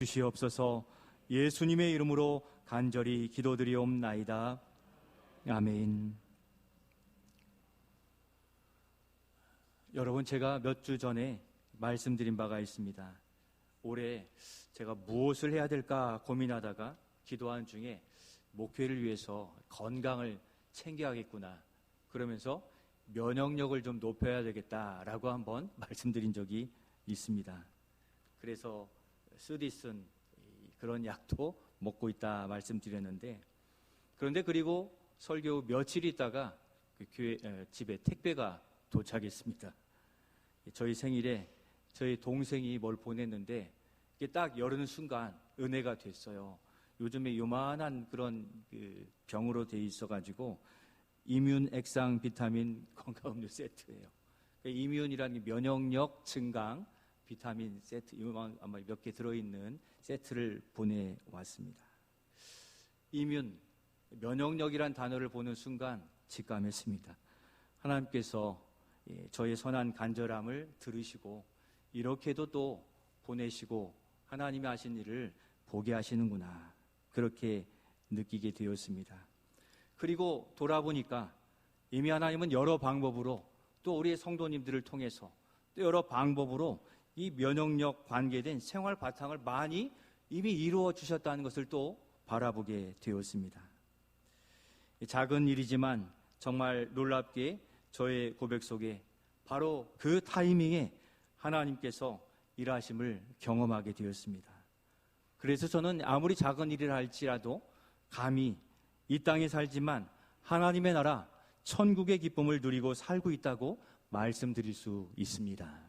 주시옵소서. 예수님의 이름으로 간절히 기도드리옵나이다. 아멘. 여러분, 제가 몇 주 전에 말씀드린 바가 있습니다. 올해 제가 무엇을 해야 될까 고민하다가 기도한 중에 목회를 위해서 건강을 챙겨야겠구나, 그러면서 면역력을 좀 높여야 되겠다라고 한번 말씀드린 적이 있습니다. 그래서 쓰디쓴 그런 약도 먹고 있다 말씀드렸는데, 그런데 그리고 설교 며칠 있다가 그 집에 택배가 도착했습니다. 저희 생일에 저희 동생이 뭘 보냈는데 이게 딱 열는 순간 은혜가 됐어요. 요즘에 요만한 그런 병으로 돼 있어가지고 이뮨 액상 비타민 건강음료 세트예요. 이뮨이라는 면역력 증강 비타민 세트, 아마 몇 개 들어있는 세트를 보내왔습니다. 이뮨, 면역력이란 단어를 보는 순간 직감했습니다. 하나님께서 저의 선한 간절함을 들으시고 이렇게도 또 보내시고 하나님이 하신 일을 보게 하시는구나, 그렇게 느끼게 되었습니다. 그리고 돌아보니까 이미 하나님은 여러 방법으로, 또 우리의 성도님들을 통해서 또 여러 방법으로 이 면역력 관계된 생활 바탕을 많이 이미 이루어 주셨다는 것을 또 바라보게 되었습니다. 작은 일이지만 정말 놀랍게 저의 고백 속에 바로 그 타이밍에 하나님께서 일하심을 경험하게 되었습니다. 그래서 저는 아무리 작은 일을 할지라도 감히 이 땅에 살지만 하나님의 나라 천국의 기쁨을 누리고 살고 있다고 말씀드릴 수 있습니다.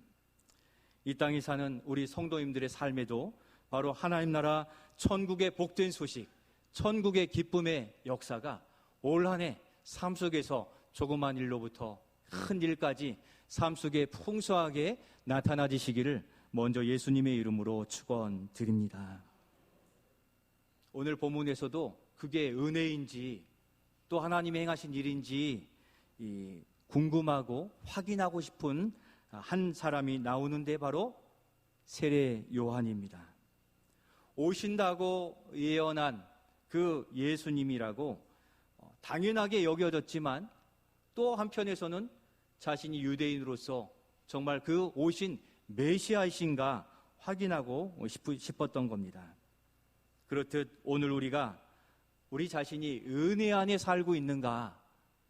이 땅에 사는 우리 성도님들의 삶에도 바로 하나님 나라 천국의 복된 소식, 천국의 기쁨의 역사가 올 한 해 삶 속에서 조그만 일로부터 큰 일까지 삶 속에 풍성하게 나타나지시기를 먼저 예수님의 이름으로 축원드립니다. 오늘 본문에서도 그게 은혜인지 또 하나님이 행하신 일인지 궁금하고 확인하고 싶은 한 사람이 나오는데 바로 세례 요한입니다. 오신다고 예언한 그 예수님이라고 당연하게 여겨졌지만 또 한편에서는 자신이 유대인으로서 정말 그 오신 메시아이신가 확인하고 싶었던 겁니다. 그렇듯 오늘 우리가 우리 자신이 은혜 안에 살고 있는가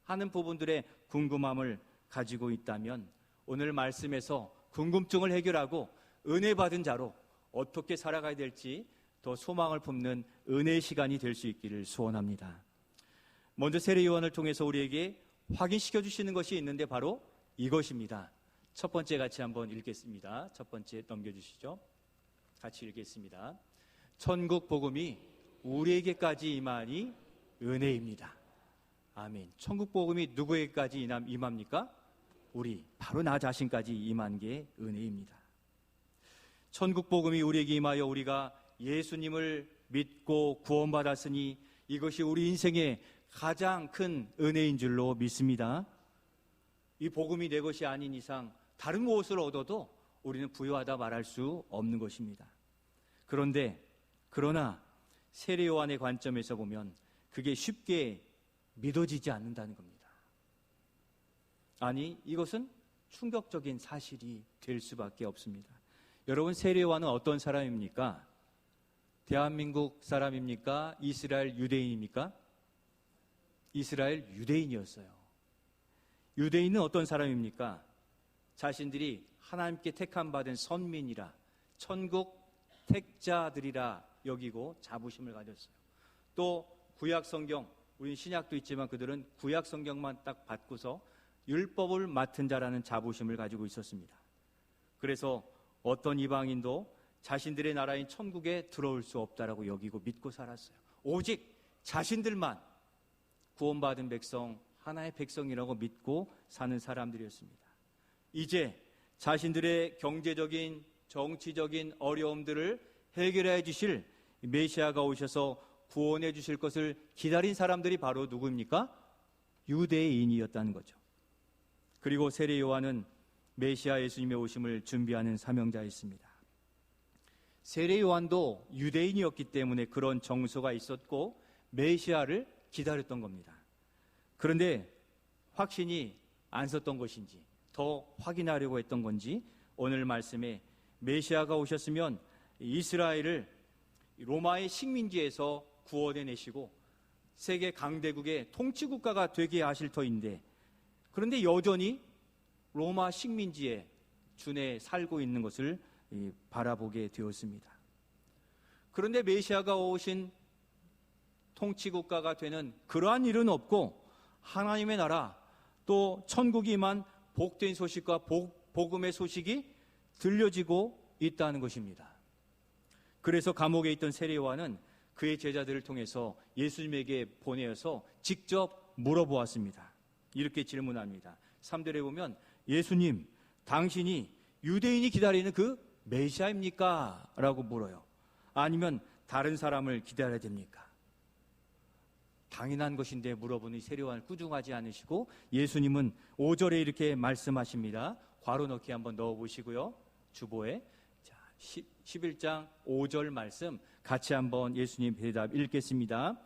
하는 부분들의 궁금함을 가지고 있다면 오늘 말씀에서 궁금증을 해결하고 은혜 받은 자로 어떻게 살아가야 될지 더 소망을 품는 은혜의 시간이 될 수 있기를 소원합니다. 먼저 세례 요한을 통해서 우리에게 확인시켜 주시는 것이 있는데 바로 이것입니다. 첫 번째 같이 한번 읽겠습니다. 첫 번째 넘겨주시죠. 같이 읽겠습니다. 천국 복음이 우리에게까지 임하니 은혜입니다. 아멘. 천국 복음이 누구에게까지 임합니까? 우리, 바로 나 자신까지 임한 게 은혜입니다. 천국 복음이 우리에게 임하여 우리가 예수님을 믿고 구원받았으니 이것이 우리 인생의 가장 큰 은혜인 줄로 믿습니다. 이 복음이 내 것이 아닌 이상 다른 무엇을 얻어도 우리는 부유하다 말할 수 없는 것입니다. 그러나 세례 요한의 관점에서 보면 그게 쉽게 믿어지지 않는다는 겁니다. 아니, 이것은 충격적인 사실이 될 수밖에 없습니다. 여러분, 세례 요한은 어떤 사람입니까? 대한민국 사람입니까? 이스라엘 유대인입니까? 이스라엘 유대인이었어요. 유대인은 어떤 사람입니까? 자신들이 하나님께 택함받은 선민이라, 천국 택자들이라 여기고 자부심을 가졌어요. 또 구약 성경, 우리는 신약도 있지만 그들은 구약 성경만 딱 받고서 율법을 맡은 자라는 자부심을 가지고 있었습니다. 그래서 어떤 이방인도 자신들의 나라인 천국에 들어올 수 없다라고 여기고 믿고 살았어요. 오직 자신들만 구원받은 백성, 하나의 백성이라고 믿고 사는 사람들이었습니다. 이제 자신들의 경제적인, 정치적인 어려움들을 해결해 주실 메시아가 오셔서 구원해 주실 것을 기다린 사람들이 바로 누구입니까? 유대인이었다는 거죠. 그리고 세례 요한은 메시아 예수님의 오심을 준비하는 사명자였습니다. 세례 요한도 유대인이었기 때문에 그런 정서가 있었고 메시아를 기다렸던 겁니다. 그런데 확신이 안 섰던 것인지 더 확인하려고 했던 건지 오늘 말씀에 메시아가 오셨으면 이스라엘을 로마의 식민지에서 구원해내시고 세계 강대국의 통치국가가 되게 하실 터인데, 그런데 여전히 로마 식민지에 준해 살고 있는 것을 바라보게 되었습니다. 그런데 메시아가 오신 통치국가가 되는 그러한 일은 없고 하나님의 나라 또 천국이 임한 복된 소식과 복음의 소식이 들려지고 있다는 것입니다. 그래서 감옥에 있던 세례 요한은 그의 제자들을 통해서 예수님에게 보내어서 직접 물어보았습니다. 이렇게 질문합니다. 3절에 보면 예수님, 당신이 유대인이 기다리는 그 메시아입니까? 라고 물어요. 아니면 다른 사람을 기다려야 됩니까? 당연한 것인데 물어보니 세례 요한을 꾸중하지 않으시고 예수님은 5절에 이렇게 말씀하십니다. 괄호 넣기 한번 넣어보시고요. 주보에 11장 5절 말씀 같이 한번 예수님 대답 읽겠습니다.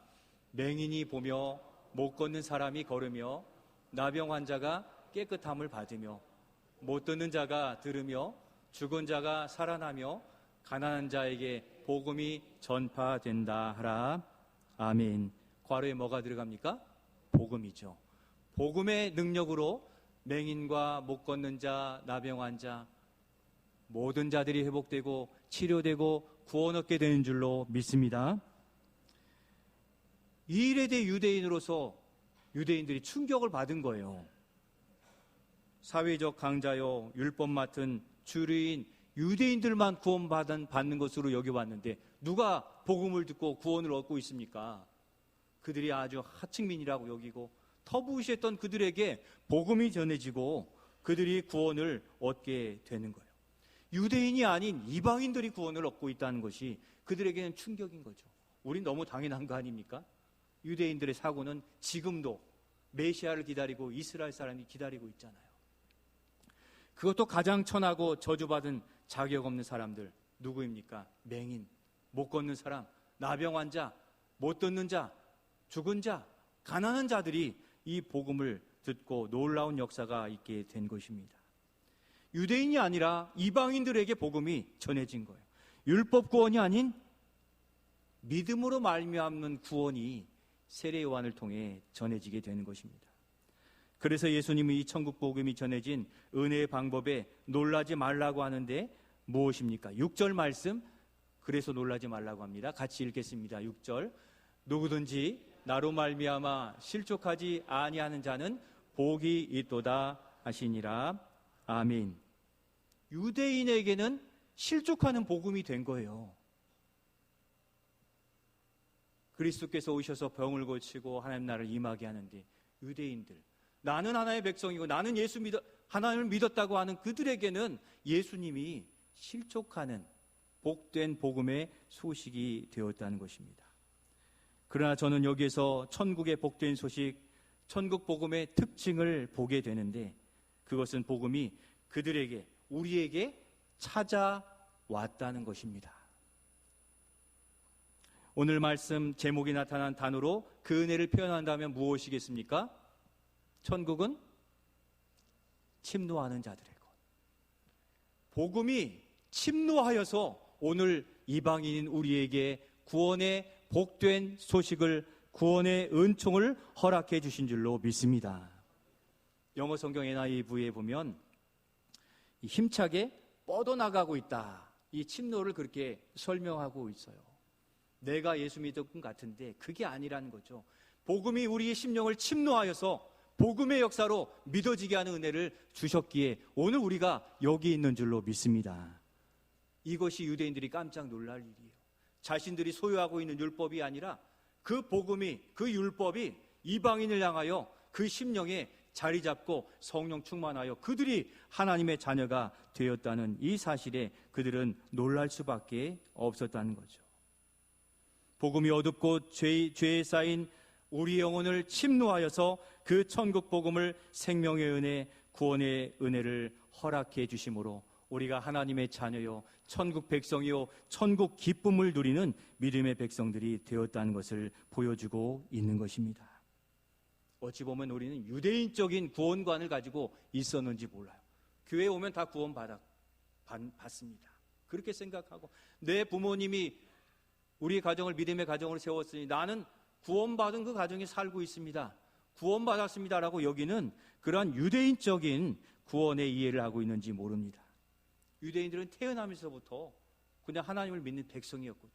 맹인이 보며 못 걷는 사람이 걸으며 나병 환자가 깨끗함을 받으며 못 듣는 자가 들으며 죽은 자가 살아나며 가난한 자에게 복음이 전파된다 하라. 아멘. 괄호에 뭐가 들어갑니까? 복음이죠. 복음의 능력으로 맹인과 못 걷는 자, 나병 환자 모든 자들이 회복되고 치료되고 구원 얻게 되는 줄로 믿습니다. 이 일에 대해 유대인으로서 유대인들이 충격을 받은 거예요. 사회적 강자요, 율법 맡은 주류인 유대인들만 구원받는 것으로 여겨왔는데 누가 복음을 듣고 구원을 얻고 있습니까? 그들이 아주 하층민이라고 여기고 터부시했던 그들에게 복음이 전해지고 그들이 구원을 얻게 되는 거예요. 유대인이 아닌 이방인들이 구원을 얻고 있다는 것이 그들에게는 충격인 거죠. 우린 너무 당연한 거 아닙니까? 유대인들의 사고는 지금도 메시아를 기다리고 이스라엘 사람이 기다리고 있잖아요. 그것도 가장 천하고 저주받은 자격 없는 사람들 누구입니까? 맹인, 못 걷는 사람, 나병 환자, 못 듣는 자, 죽은 자, 가난한 자들이 이 복음을 듣고 놀라운 역사가 있게 된 것입니다. 유대인이 아니라 이방인들에게 복음이 전해진 거예요. 율법 구원이 아닌 믿음으로 말미암는 구원이 세례 요한을 통해 전해지게 되는 것입니다. 그래서 예수님이 이 천국 복음이 전해진 은혜의 방법에 놀라지 말라고 하는데 무엇입니까? 6절 말씀, 그래서 놀라지 말라고 합니다. 같이 읽겠습니다. 6절, 누구든지 나로 말미암아 실족하지 아니하는 자는 복이 있도다 하시니라. 아멘. 유대인에게는 실족하는 복음이 된 거예요. 그리스도께서 오셔서 병을 고치고 하나님 나라를 임하게 하는데 유대인들, 나는 하나님의 백성이고 나는 하나님을 믿었다고 하는 그들에게는 예수님이 실족하는 복된 복음의 소식이 되었다는 것입니다. 그러나 저는 여기에서 천국의 복된 소식, 천국 복음의 특징을 보게 되는데 그것은 복음이 그들에게, 우리에게 찾아왔다는 것입니다. 오늘 말씀 제목이 나타난 단어로 그 은혜를 표현한다면 무엇이겠습니까? 천국은 침노하는 자들의 것. 복음이 침노하여서 오늘 이방인인 우리에게 구원의 복된 소식을, 구원의 은총을 허락해 주신 줄로 믿습니다. 영어 성경 NIV에 보면 힘차게 뻗어나가고 있다, 이 침노를 그렇게 설명하고 있어요. 내가 예수 믿을 것 같은데 그게 아니라는 거죠. 복음이 우리의 심령을 침노하여서 복음의 역사로 믿어지게 하는 은혜를 주셨기에 오늘 우리가 여기 있는 줄로 믿습니다. 이것이 유대인들이 깜짝 놀랄 일이에요. 자신들이 소유하고 있는 율법이 아니라 그 복음이, 그 율법이 이방인을 향하여 그 심령에 자리 잡고 성령 충만하여 그들이 하나님의 자녀가 되었다는 이 사실에 그들은 놀랄 수밖에 없었다는 거죠. 복음이 어둡고 죄에 쌓인 우리 영혼을 침노하여서 그 천국 복음을 생명의 은혜, 구원의 은혜를 허락해 주심으로 우리가 하나님의 자녀요 천국 백성이요 천국 기쁨을 누리는 믿음의 백성들이 되었다는 것을 보여주고 있는 것입니다. 어찌 보면 우리는 유대인적인 구원관을 가지고 있었는지 몰라요. 교회에 오면 다 구원 받습니다. 그렇게 생각하고 내 부모님이 우리 가정을 믿음의 가정으로 세웠으니 나는 구원받은 그 가정에 살고 있습니다. 구원받았습니다라고 여기는 그러한 유대인적인 구원의 이해를 하고 있는지 모릅니다. 유대인들은 태어나면서부터 그냥 하나님을 믿는 백성이었거든요.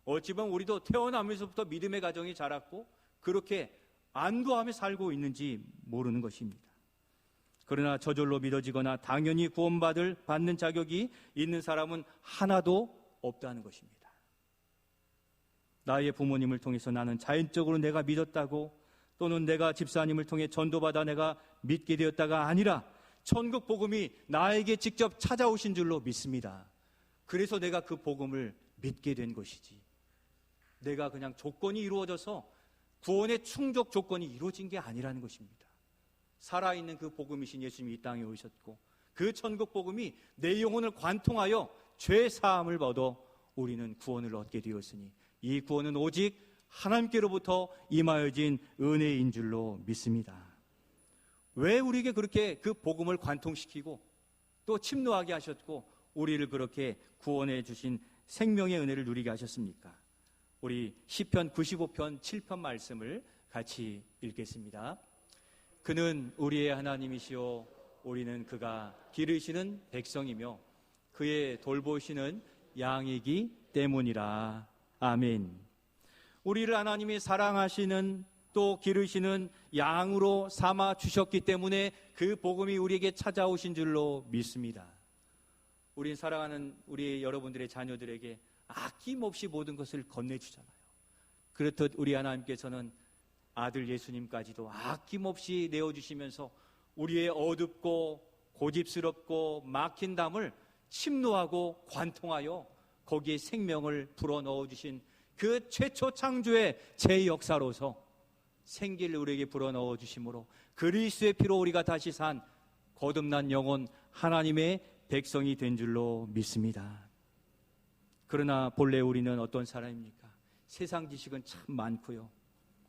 어찌 보면 우리도 태어나면서부터 믿음의 가정이 자랐고 그렇게 안도하며 살고 있는지 모르는 것입니다. 그러나 저절로 믿어지거나 당연히 받는 자격이 있는 사람은 하나도 없다는 것입니다. 나의 부모님을 통해서 나는 자연적으로 내가 믿었다고 또는 내가 집사님을 통해 전도받아 내가 믿게 되었다가 아니라 천국 복음이 나에게 직접 찾아오신 줄로 믿습니다. 그래서 내가 그 복음을 믿게 된 것이지 내가 그냥 조건이 이루어져서 구원의 충족 조건이 이루어진 게 아니라는 것입니다. 살아있는 그 복음이신 예수님이 이 땅에 오셨고 그 천국 복음이 내 영혼을 관통하여 죄 사함을 얻어 우리는 구원을 얻게 되었으니 이 구원은 오직 하나님께로부터 임하여진 은혜인 줄로 믿습니다. 왜 우리에게 그렇게 그 복음을 관통시키고 또 침노하게 하셨고 우리를 그렇게 구원해 주신 생명의 은혜를 누리게 하셨습니까? 우리 시편 95편 7편 말씀을 같이 읽겠습니다. 그는 우리의 하나님이시요 우리는 그가 기르시는 백성이며 그의 돌보시는 양이기 때문이라. 아멘. 우리를 하나님이 사랑하시는 또 기르시는 양으로 삼아 주셨기 때문에 그 복음이 우리에게 찾아오신 줄로 믿습니다. 우린 사랑하는 우리 여러분들의 자녀들에게 아낌없이 모든 것을 건네주잖아요. 그렇듯 우리 하나님께서는 아들 예수님까지도 아낌없이 내어주시면서 우리의 어둡고 고집스럽고 막힌 담을 침노하고 관통하여 거기에 생명을 불어넣어주신 그 최초 창조의 제역사로서 생기를 우리에게 불어넣어주심으로 그리스도의 피로 우리가 다시 산 거듭난 영혼 하나님의 백성이 된 줄로 믿습니다. 그러나 본래 우리는 어떤 사람입니까? 세상 지식은 참 많고요.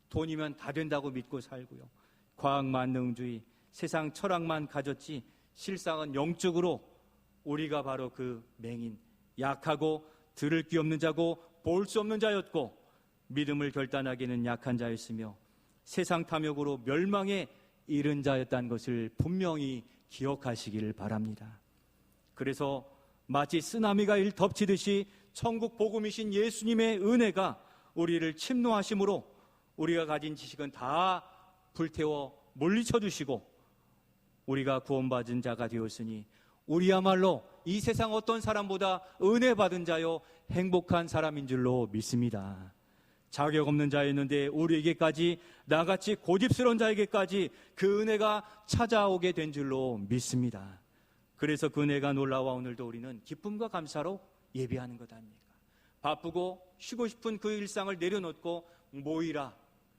돈이면 다 된다고 믿고 살고요. 과학만능주의, 세상 철학만 가졌지 실상은 영적으로 우리가 바로 그 맹인, 약하고 들을 귀 없는 자고 볼 수 없는 자였고 믿음을 결단하기는 약한 자였으며 세상 탐욕으로 멸망에 이른 자였다는 것을 분명히 기억하시기를 바랍니다. 그래서 마치 쓰나미가 이를 덮치듯이 천국 복음이신 예수님의 은혜가 우리를 침노하심으로 우리가 가진 지식은 다 불태워 물리쳐 주시고 우리가 구원받은 자가 되었으니 우리야말로 이 세상 어떤 사람보다 은혜 받은 자요 행복한 사람인 줄로 믿습니다. 자격 없는 자였는데 우리에게까지 나같이 고집스러운 자에게까지 그 은혜가 찾아오게 된 줄로 믿습니다. 그래서 그 은혜가 놀라와 오늘도 우리는 기쁨과 감사로 예배하는 것 아닙니까? 바쁘고 쉬고 싶은 그 일상을 내려놓고 모이라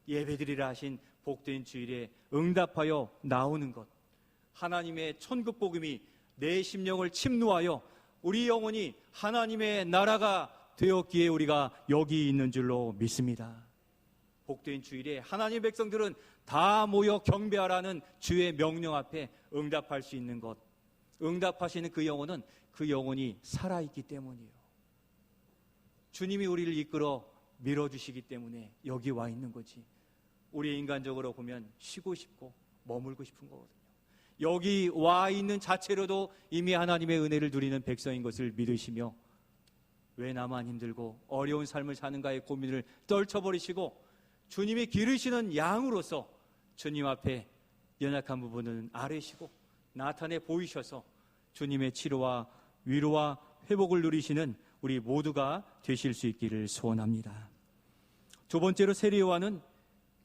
예배드리라 하신 복된 주일에 응답하여 나오는 것, 하나님의 천국 복음이 내 심령을 침노하여 우리 영혼이 하나님의 나라가 되었기에 우리가 여기 있는 줄로 믿습니다. 복된 주일에 하나님의 백성들은 다 모여 경배하라는 주의 명령 앞에 응답할 수 있는 것, 응답하시는 그 영혼은 그 영혼이 살아있기 때문이에요. 주님이 우리를 이끌어 밀어주시기 때문에 여기 와 있는 거지. 우리 인간적으로 보면 쉬고 싶고 머물고 싶은 거거든요. 여기 와 있는 자체로도 이미 하나님의 은혜를 누리는 백성인 것을 믿으시며 왜 나만 힘들고 어려운 삶을 사는가의 고민을 떨쳐버리시고 주님이 기르시는 양으로서 주님 앞에 연약한 부분은 아뢰시고 나타내 보이셔서 주님의 치료와 위로와 회복을 누리시는 우리 모두가 되실 수 있기를 소원합니다. 두 번째로 세례 요한은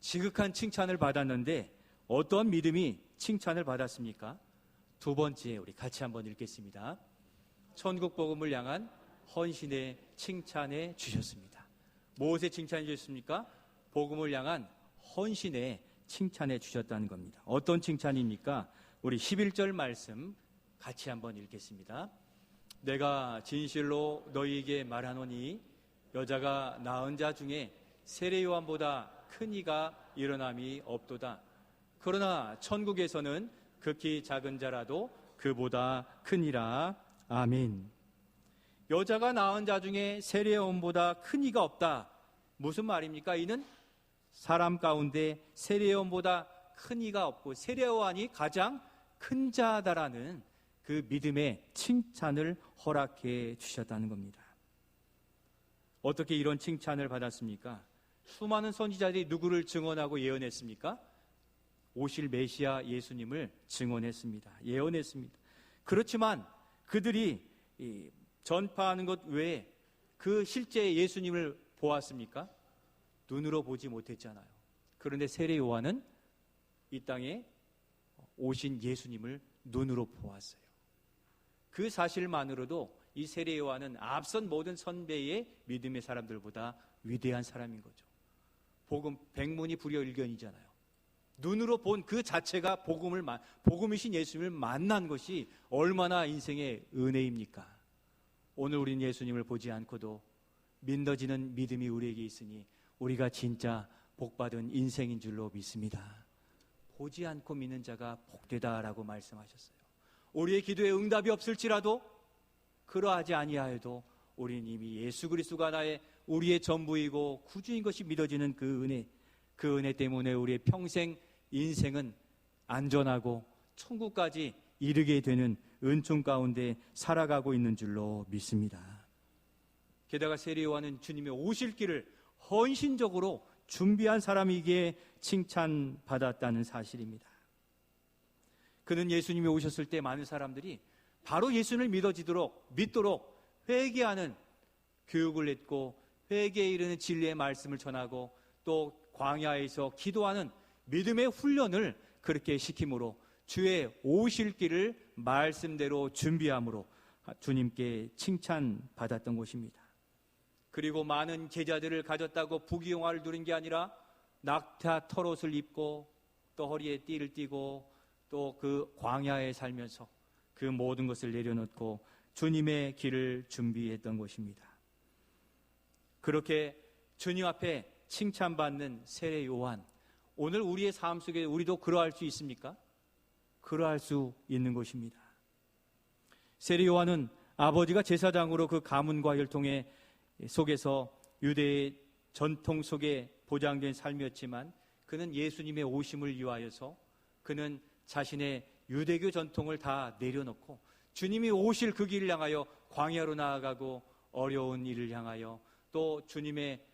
지극한 칭찬을 받았는데 어떤 믿음이 칭찬을 받았습니까? 두 번째 우리 같이 한번 읽겠습니다. 천국 복음을 향한 헌신의 칭찬해 주셨습니다. 무엇에 칭찬해 주셨습니까? 복음을 향한 헌신에 칭찬해 주셨다는 겁니다. 어떤 칭찬입니까? 우리 11절 말씀 같이 한번 읽겠습니다. 내가 진실로 너희에게 말하노니 여자가 낳은 자 중에 세례 요한보다 큰 이가 일어남이 없도다. 그러나 천국에서는 극히 작은 자라도 그보다 크니라. 아멘. 여자가 낳은 자 중에 세례 요한보다 큰 이가 없다. 무슨 말입니까? 이는 사람 가운데 세례 요한보다 큰 이가 없고 세례 요한이 가장 큰 자다라는 그 믿음의 칭찬을 허락해 주셨다는 겁니다. 어떻게 이런 칭찬을 받았습니까? 수많은 선지자들이 누구를 증언하고 예언했습니까? 오실 메시아 예수님을 증언했습니다. 예언했습니다. 그렇지만 그들이 전파하는 것 외에 그 실제 예수님을 보았습니까? 눈으로 보지 못했잖아요. 그런데 세례 요한은 이 땅에 오신 예수님을 눈으로 보았어요. 그 사실만으로도 이 세례 요한은 앞선 모든 선배의 믿음의 사람들보다 위대한 사람인 거죠. 복음 백문이 불여일견이잖아요. 눈으로 본 그 자체가 복음이신 예수님을 만난 것이 얼마나 인생의 은혜입니까? 오늘 우리는 예수님을 보지 않고도 믿어지는 믿음이 우리에게 있으니 우리가 진짜 복받은 인생인 줄로 믿습니다. 보지 않고 믿는 자가 복되다라고 말씀하셨어요. 우리의 기도에 응답이 없을지라도 그러하지 아니하여도 우리는 이미 예수 그리스도가 나의 우리의 전부이고 구주인 것이 믿어지는 그 은혜 때문에 우리의 평생 인생은 안전하고 천국까지 이르게 되는 은총 가운데 살아가고 있는 줄로 믿습니다. 게다가 세례 요한은 주님의 오실 길을 헌신적으로 준비한 사람이기에 칭찬받았다는 사실입니다. 그는 예수님이 오셨을 때 많은 사람들이 바로 예수님을 믿도록 회개하는 교육을 했고 회개에 이르는 진리의 말씀을 전하고 또 광야에서 기도하는 믿음의 훈련을 그렇게 시킴으로 주의 오실 길을 말씀대로 준비함으로 주님께 칭찬받았던 것입니다. 그리고 많은 제자들을 가졌다고 부귀영화를 누린 게 아니라 낙타 털옷을 입고 또 허리에 띠를 띠고 또 그 광야에 살면서 그 모든 것을 내려놓고 주님의 길을 준비했던 것입니다. 그렇게 주님 앞에 칭찬받는 세례 요한, 오늘 우리의 삶 속에 우리도 그러할 수 있습니까? 그러할 수 있는 것입니다. 세례 요한은 아버지가 제사장으로 그 가문과 혈통의 속에서 유대의 전통 속에 보장된 삶이었지만 그는 예수님의 오심을 위하여서 그는 자신의 유대교 전통을 다 내려놓고 주님이 오실 그 길을 향하여 광야로 나아가고 어려운 일을 향하여 또 주님의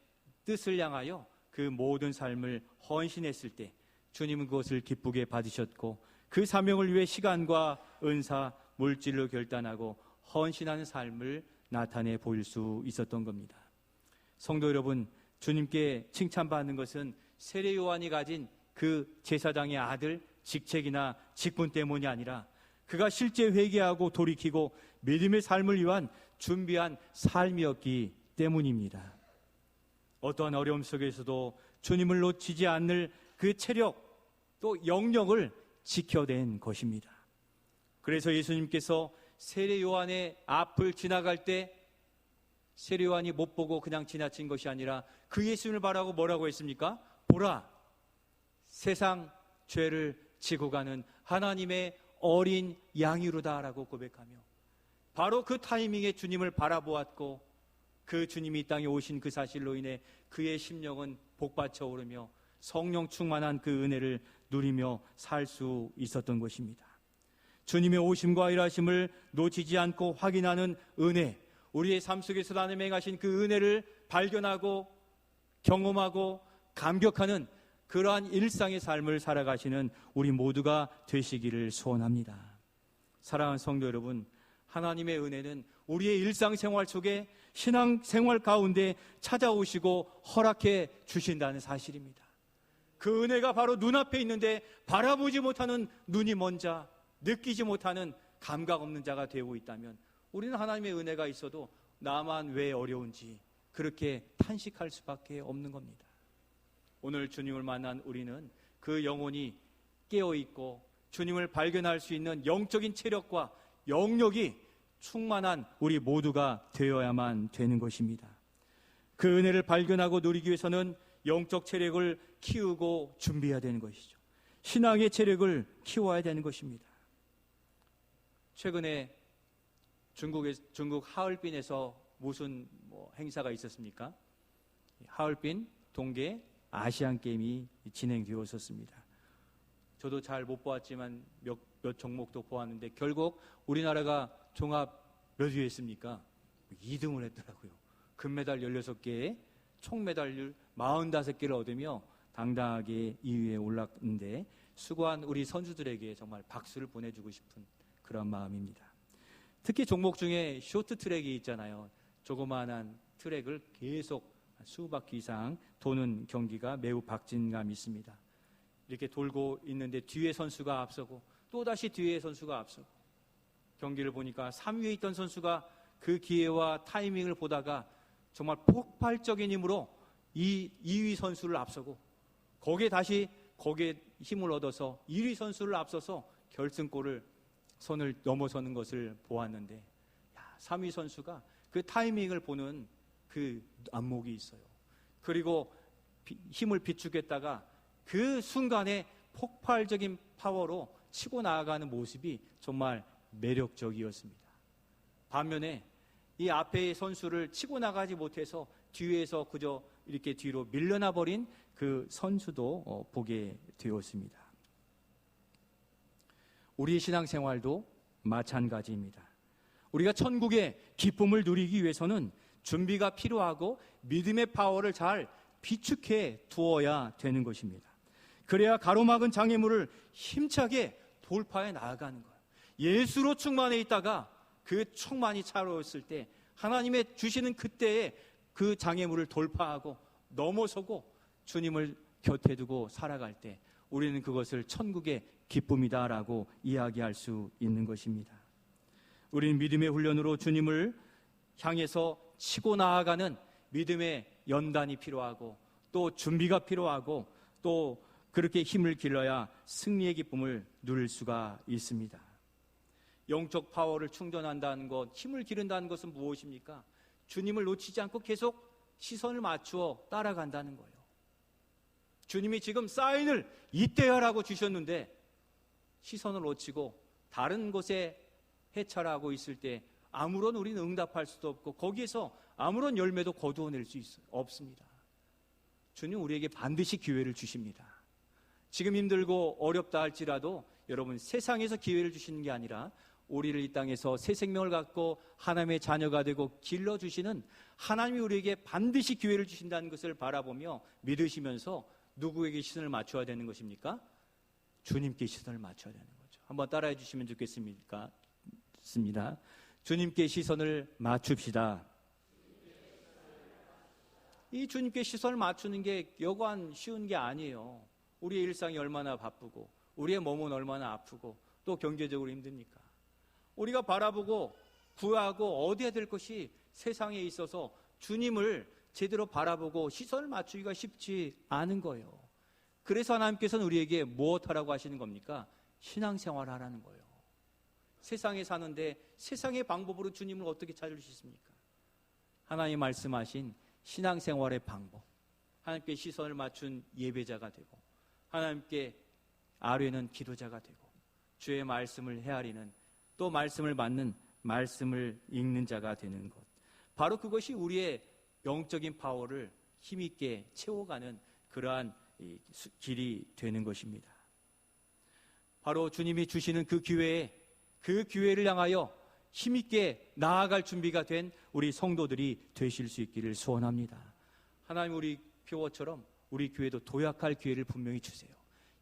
뜻을 향하여 그 모든 삶을 헌신했을 때 주님은 그것을 기쁘게 받으셨고 그 사명을 위해 시간과 은사, 물질로 결단하고 헌신하는 삶을 나타내 보일 수 있었던 겁니다. 성도 여러분, 주님께 칭찬받는 것은 세례 요한이 가진 그 제사장의 아들 직책이나 직분 때문이 아니라 그가 실제 회개하고 돌이키고 믿음의 삶을 위한 준비한 삶이었기 때문입니다. 어떠한 어려움 속에서도 주님을 놓치지 않을 그 체력 또 영역을 지켜낸 것입니다. 그래서 예수님께서 세례 요한의 앞을 지나갈 때 세례 요한이 못 보고 그냥 지나친 것이 아니라 그 예수님을 바라고 뭐라고 했습니까? 보라, 세상 죄를 지고 가는 하나님의 어린 양이로다라고 고백하며 바로 그 타이밍에 주님을 바라보았고 그 주님이 이 땅에 오신 그 사실로 인해 그의 심령은 복받쳐 오르며 성령 충만한 그 은혜를 누리며 살 수 있었던 것입니다. 주님의 오심과 일하심을 놓치지 않고 확인하는 은혜, 우리의 삶 속에서 하나님 행하신 그 은혜를 발견하고 경험하고 감격하는 그러한 일상의 삶을 살아가시는 우리 모두가 되시기를 소원합니다. 사랑하는 성도 여러분, 하나님의 은혜는 우리의 일상생활 속에 신앙생활 가운데 찾아오시고 허락해 주신다는 사실입니다. 그 은혜가 바로 눈앞에 있는데 바라보지 못하는 눈이 먼 자, 느끼지 못하는 감각 없는 자가 되고 있다면 우리는 하나님의 은혜가 있어도 나만 왜 어려운지 그렇게 탄식할 수밖에 없는 겁니다. 오늘 주님을 만난 우리는 그 영혼이 깨어있고 주님을 발견할 수 있는 영적인 체력과 영역이 충만한 우리 모두가 되어야만 되는 것입니다. 그 은혜를 발견하고 누리기 위해서는 영적 체력을 키우고 준비해야 되는 것이죠. 신앙의 체력을 키워야 되는 것입니다. 최근에 중국 하얼빈에서 무슨 행사가 있었습니까? 하얼빈 동계 아시안 게임이 진행되었었습니다. 저도 잘 못 보았지만 몇 종목도 보았는데 결국 우리나라가 종합 몇 위에 했습니까? 2등을 했더라고요. 금메달 16개에 총메달률 45개를 얻으며 당당하게 2위에 올랐는데 수고한 우리 선수들에게 정말 박수를 보내주고 싶은 그런 마음입니다. 특히 종목 중에 쇼트트랙이 있잖아요. 조그마한 트랙을 계속 수바퀴 이상 도는 경기가 매우 박진감이 있습니다. 이렇게 돌고 있는데 뒤에 선수가 앞서고 또다시 뒤에 선수가 앞서고 경기를 보니까 3위에 있던 선수가 그 기회와 타이밍을 보다가 정말 폭발적인 힘으로 이 2위 선수를 앞서고 거기에 힘을 얻어서 1위 선수를 앞서서 결승골을 선을 넘어서는 것을 보았는데 3위 선수가 그 타이밍을 보는 그 안목이 있어요. 그리고 힘을 비축했다가 그 순간에 폭발적인 파워로 치고 나아가는 모습이 정말 매력적이었습니다. 반면에 이 앞의 선수를 치고 나가지 못해서 뒤에서 그저 이렇게 뒤로 밀려나 버린 그 선수도 보게 되었습니다. 우리의 신앙생활도 마찬가지입니다. 우리가 천국의 기쁨을 누리기 위해서는 준비가 필요하고 믿음의 파워를 잘 비축해 두어야 되는 것입니다. 그래야 가로막은 장애물을 힘차게 돌파해 나아가는 거예요. 예수로 충만해 있다가 그 충만이 차오르었을 때 하나님의 주시는 그때에 그 장애물을 돌파하고 넘어서고 주님을 곁에 두고 살아갈 때 우리는 그것을 천국의 기쁨이다라고 이야기할 수 있는 것입니다. 우리는 믿음의 훈련으로 주님을 향해서 치고 나아가는 믿음의 연단이 필요하고 또 준비가 필요하고 또 그렇게 힘을 길러야 승리의 기쁨을 누릴 수가 있습니다. 영적 파워를 충전한다는 것, 힘을 기른다는 것은 무엇입니까? 주님을 놓치지 않고 계속 시선을 맞추어 따라간다는 거예요. 주님이 지금 사인을 이때 하라고 주셨는데 시선을 놓치고 다른 곳에 해찰하고 있을 때 아무런 우리는 응답할 수도 없고 거기에서 아무런 열매도 거두어낼 수 없습니다. 주님 우리에게 반드시 기회를 주십니다. 지금 힘들고 어렵다 할지라도 여러분 세상에서 기회를 주시는 게 아니라 우리를 이 땅에서 새 생명을 갖고 하나님의 자녀가 되고 길러주시는 하나님이 우리에게 반드시 기회를 주신다는 것을 바라보며 믿으시면서 누구에게 시선을 맞춰야 되는 것입니까? 주님께 시선을 맞춰야 되는 거죠. 한번 따라해 주시면 좋겠습니다. 주님께 시선을 맞춥시다. 이 주님께 시선을 맞추는 게 여간 쉬운 게 아니에요. 우리의 일상이 얼마나 바쁘고 우리의 몸은 얼마나 아프고 또 경제적으로 힘듭니까? 우리가 바라보고 구하고 얻어야 될 것이 세상에 있어서 주님을 제대로 바라보고 시선을 맞추기가 쉽지 않은 거예요. 그래서 하나님께서는 우리에게 무엇하라고 하시는 겁니까? 신앙생활을 하라는 거예요. 세상에 사는데 세상의 방법으로 주님을 어떻게 찾을 수 있습니까? 하나님 말씀하신 신앙생활의 방법, 하나님께 시선을 맞춘 예배자가 되고 하나님께 아뢰는 기도자가 되고 주의 말씀을 헤아리는 또 말씀을 받는 말씀을 읽는 자가 되는 것, 바로 그것이 우리의 영적인 파워를 힘있게 채워가는 그러한 길이 되는 것입니다. 바로 주님이 주시는 그 기회를 향하여 힘있게 나아갈 준비가 된 우리 성도들이 되실 수 있기를 소원합니다. 하나님 우리 표어처럼 우리 교회도 도약할 기회를 분명히 주세요.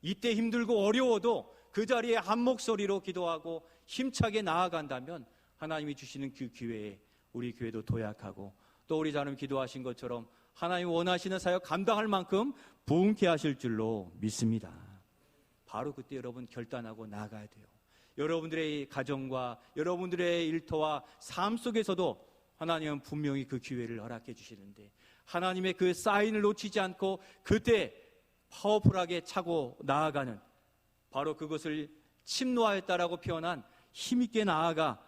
이때 힘들고 어려워도 그 자리에 한 목소리로 기도하고 힘차게 나아간다면 하나님이 주시는 그 기회에 우리 교회도 도약하고 또 우리 자녀님 기도하신 것처럼 하나님 원하시는 사역 감당할 만큼 부흥케 하실 줄로 믿습니다. 바로 그때 여러분 결단하고 나아가야 돼요. 여러분들의 가정과 여러분들의 일터와 삶 속에서도 하나님은 분명히 그 기회를 허락해 주시는데 하나님의 그 사인을 놓치지 않고 그때 파워풀하게 차고 나아가는, 바로 그것을 침노하였다라고 표현한 힘있게 나아가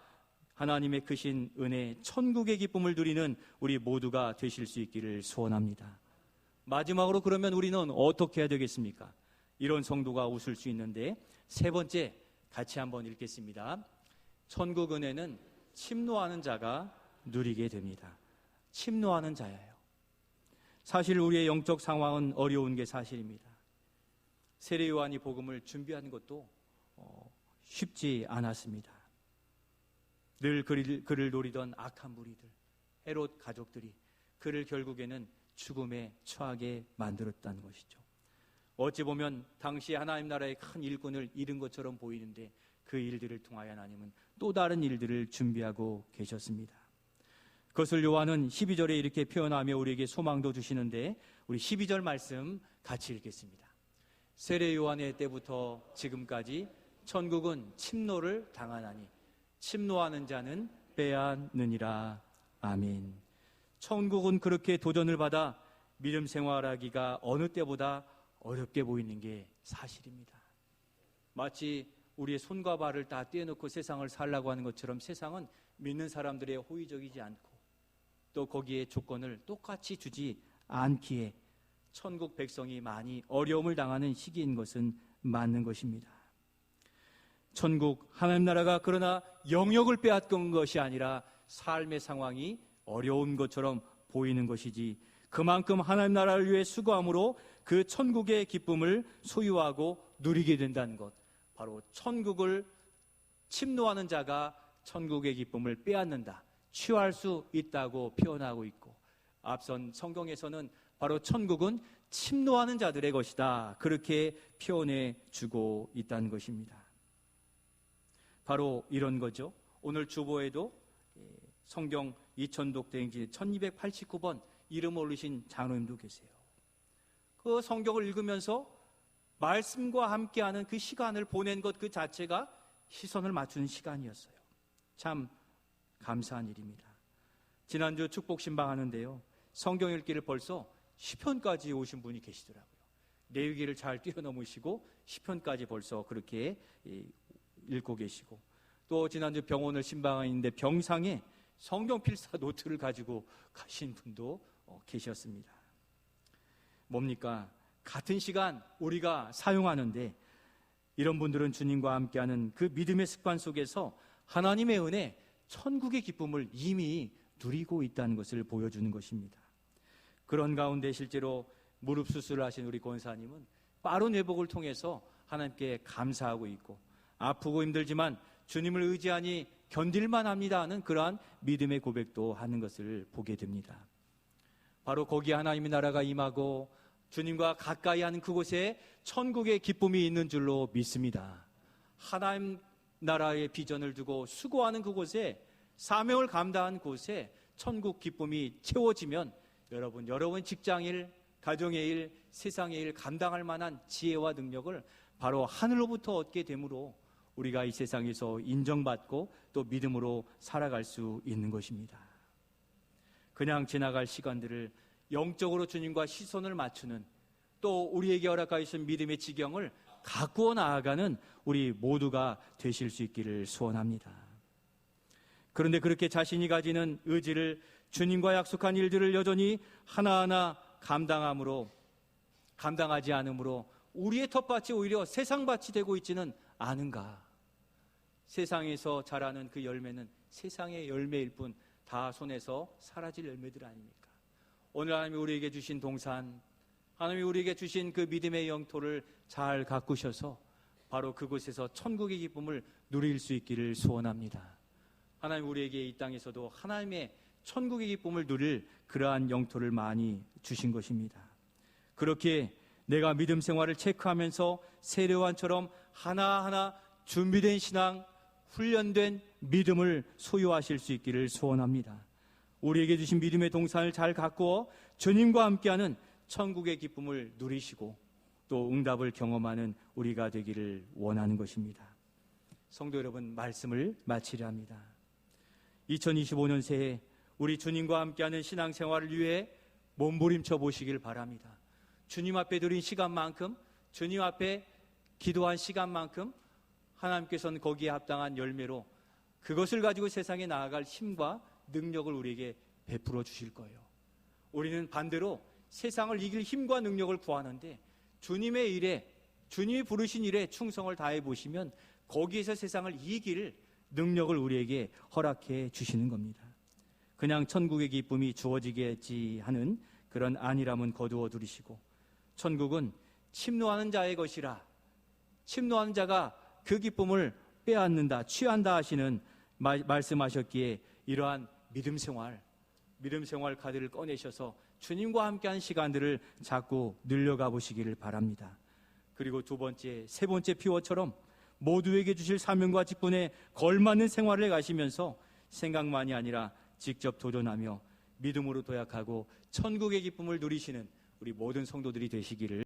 하나님의 크신 은혜, 천국의 기쁨을 누리는 우리 모두가 되실 수 있기를 소원합니다. 마지막으로 그러면 우리는 어떻게 해야 되겠습니까? 이런 성도가 웃을 수 있는데, 세 번째 같이 한번 읽겠습니다. 천국 은혜는 침노하는 자가 누리게 됩니다. 침노하는 자예요. 사실 우리의 영적 상황은 어려운 게 사실입니다. 세례 요한이 복음을 준비하는 것도 쉽지 않았습니다. 늘 그를 노리던 악한 무리들, 헤롯 가족들이 그를 결국에는 죽음에 처하게 만들었다는 것이죠. 어찌 보면 당시 하나님 나라의 큰 일꾼을 잃은 것처럼 보이는데, 그 일들을 통하여 하나님은 또 다른 일들을 준비하고 계셨습니다. 그것을 요한은 12절에 이렇게 표현하며 우리에게 소망도 주시는데, 우리 12절 말씀 같이 읽겠습니다. 세례 요한의 때부터 지금까지 천국은 침노를 당하나니 침노하는 자는 빼앗느니라. 아멘. 천국은 그렇게 도전을 받아 믿음 생활하기가 어느 때보다 어렵게 보이는 게 사실입니다. 마치 우리의 손과 발을 다 떼어놓고 세상을 살라고 하는 것처럼 세상은 믿는 사람들의 호의적이지 않고 또 거기에 조건을 똑같이 주지 않기에 천국 백성이 많이 어려움을 당하는 시기인 것은 맞는 것입니다. 천국, 하나님 나라가 그러나 영역을 빼앗긴 것이 아니라 삶의 상황이 어려운 것처럼 보이는 것이지, 그만큼 하나님 나라를 위해 수고함으로 그 천국의 기쁨을 소유하고 누리게 된다는 것, 바로 천국을 침노하는 자가 천국의 기쁨을 빼앗는다, 취할 수 있다고 표현하고 있고, 앞선 성경에서는 바로 천국은 침노하는 자들의 것이다, 그렇게 표현해 주고 있다는 것입니다. 바로 이런 거죠. 오늘 주보에도 성경 2000독 대행지 1289번 이름 올리신 장로님도 계세요. 그 성경을 읽으면서 말씀과 함께하는 그 시간을 보낸 것 그 자체가 시선을 맞추는 시간이었어요. 참 감사한 일입니다. 지난주 축복 신방하는데요, 성경 읽기를 벌써 시편까지 오신 분이 계시더라고요. 레위기를 잘 뛰어넘으시고 시편까지 벌써 그렇게 읽고 계시고, 또 지난주 병원을 신방하는데 병상에 성경 필사 노트를 가지고 가신 분도 계셨습니다. 뭡니까? 같은 시간 우리가 사용하는데, 이런 분들은 주님과 함께하는 그 믿음의 습관 속에서 하나님의 은혜, 천국의 기쁨을 이미 누리고 있다는 것을 보여주는 것입니다. 그런 가운데 실제로 무릎 수술을 하신 우리 권사님은 빠른 회복을 통해서 하나님께 감사하고 있고, 아프고 힘들지만 주님을 의지하니 견딜만 합니다 하는 그러한 믿음의 고백도 하는 것을 보게 됩니다. 바로 거기에 하나님의 나라가 임하고 주님과 가까이 하는 그곳에 천국의 기쁨이 있는 줄로 믿습니다. 하나님 나라의 비전을 두고 수고하는 그곳에, 사명을 감당한 곳에 천국 기쁨이 채워지면 여러분 직장일, 가정의 일, 세상의 일 감당할 만한 지혜와 능력을 바로 하늘로부터 얻게 되므로 우리가 이 세상에서 인정받고 또 믿음으로 살아갈 수 있는 것입니다. 그냥 지나갈 시간들을 영적으로 주님과 시선을 맞추는, 또 우리에게 허락하신 믿음의 지경을 가꾸어 나아가는 우리 모두가 되실 수 있기를 소원합니다. 그런데 그렇게 자신이 가지는 의지를 주님과 약속한 일들을 여전히 하나하나 감당하지 않으므로 우리의 텃밭이 오히려 세상밭이 되고 있지는 않은가? 세상에서 자라는 그 열매는 세상의 열매일 뿐 다 손에서 사라질 열매들 아닙니까? 오늘 하나님이 우리에게 주신 동산, 하나님이 우리에게 주신 그 믿음의 영토를 잘 가꾸셔서 바로 그곳에서 천국의 기쁨을 누릴 수 있기를 소원합니다. 하나님 우리에게 이 땅에서도 하나님의 천국의 기쁨을 누릴 그러한 영토를 많이 주신 것입니다. 그렇게 내가 믿음 생활을 체크하면서 세례요한처럼 하나하나 준비된 신앙, 훈련된 믿음을 소유하실 수 있기를 소원합니다. 우리에게 주신 믿음의 동산을 잘 가꾸어 주님과 함께하는 천국의 기쁨을 누리시고 또 응답을 경험하는 우리가 되기를 원하는 것입니다. 성도 여러분, 말씀을 마치려 합니다. 2025년 새해 우리 주님과 함께하는 신앙생활을 위해 몸부림쳐 보시길 바랍니다. 주님 앞에 드린 시간만큼, 주님 앞에 기도한 시간만큼 하나님께서는 거기에 합당한 열매로 그것을 가지고 세상에 나아갈 힘과 능력을 우리에게 베풀어 주실 거예요. 우리는 반대로 세상을 이길 힘과 능력을 구하는데 주님의 일에, 주님이 부르신 일에 충성을 다해 보시면 거기에서 세상을 이길 능력을 우리에게 허락해 주시는 겁니다. 그냥 천국의 기쁨이 주어지겠지 하는 그런 안일함은 거두어 두시고, 천국은 침노하는 자의 것이라, 침노하는 자가 그 기쁨을 빼앗는다, 취한다 하시는 말씀하셨기에 이러한 믿음 생활 카드를 꺼내셔서 주님과 함께한 시간들을 자꾸 늘려가 보시기를 바랍니다. 그리고 두 번째, 세 번째 피워처럼 모두에게 주실 사명과 직분에 걸맞는 생활을 가시면서 생각만이 아니라 직접 도전하며 믿음으로 도약하고 천국의 기쁨을 누리시는 우리 모든 성도들이 되시기를